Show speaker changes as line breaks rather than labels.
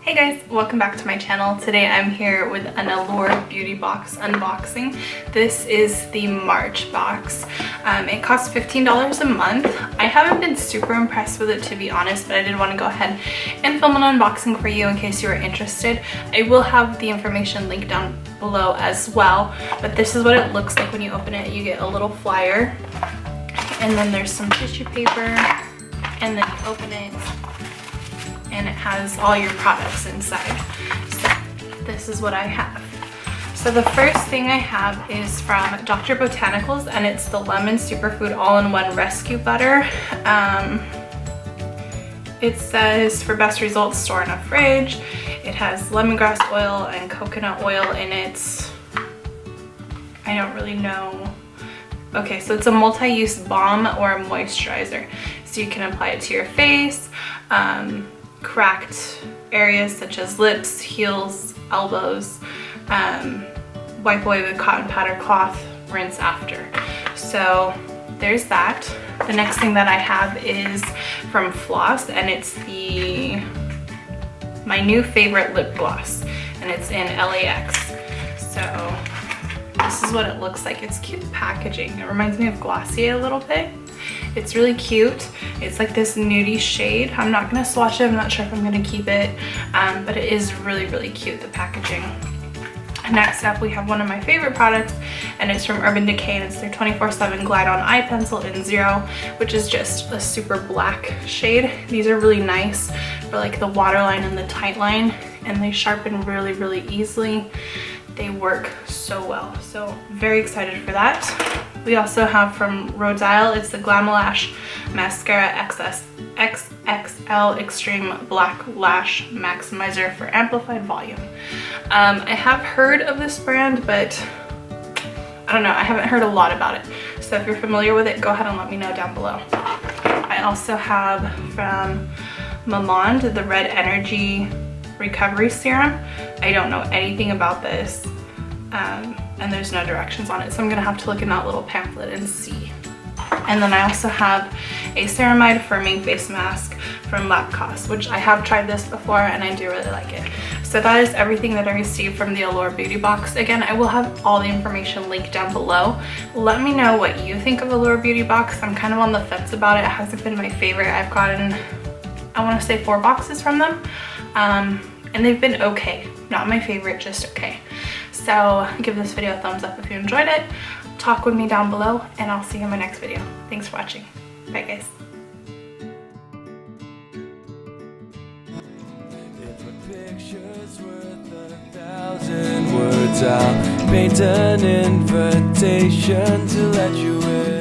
Hey guys, welcome back to my channel. Today I'm here with an Allure Beauty Box unboxing. This is the March box. It costs $15 a month. I haven't been super impressed with it, to be honest, but I did want to go ahead and film an unboxing for you in case you are interested. I will have the information linked down below as well, but this is what it looks like when you open it. You get a little flyer, and then there's some tissue paper, and then you open it, and it has all your products inside. So this is what I have. So the first thing I have is from Dr. Botanicals, and it's the Lemon Superfood All-in-One Rescue Butter. It says for best results, store in a fridge. It has lemongrass oil and coconut oil in it. I don't really know. Okay, so it's a multi-use balm or a moisturizer. So you can apply it to your face, cracked areas such as lips, heels, elbows, wipe away with cotton pad or cloth, rinse after. So there's that. The next thing that I have is from Floss, and it's my new favorite lip gloss, and it's in LAX. So this is what it looks like. It's cute packaging. It reminds me of Glossier a little bit. It's really cute. It's like this nudie shade. I'm not gonna swatch it. I'm not sure if I'm gonna keep it, but it is really, really cute, the packaging. Next up, we have one of my favorite products, and it's from Urban Decay, and it's their 24/7 Glide On Eye Pencil in Zero, which is just a super black shade. These are really nice for like the waterline and the tight line, and they sharpen really, really easily. They work so well, so very excited for that. We also have from Rhodile, it's the Glamlash Mascara XXL Extreme Black Lash Maximizer for amplified volume. I have heard of this brand, but I don't know, I haven't heard a lot about it. So if you're familiar with it, go ahead and let me know down below. I also have from Mamonde the Red Energy Recovery Serum. I don't know anything about this, and there's no directions on it, so I'm gonna have to look in that little pamphlet and see. And then I also have a ceramide firming face mask from Lacoste, which I have tried this before and I do really like it. So that is everything that I received from the Allure Beauty Box. Again, I will have all the information linked down below. Let me know what you think of Allure Beauty Box. I'm kind of on the fence about it. It hasn't been my favorite. I've gotten, I want to say 4 boxes from them, and they've been okay. Not my favorite, just okay. So give this video a thumbs up if you enjoyed it. Talk with me down below, and I'll see you in my next video. Thanks for watching. Bye guys.
Words, I'll paint an invitation to let you in.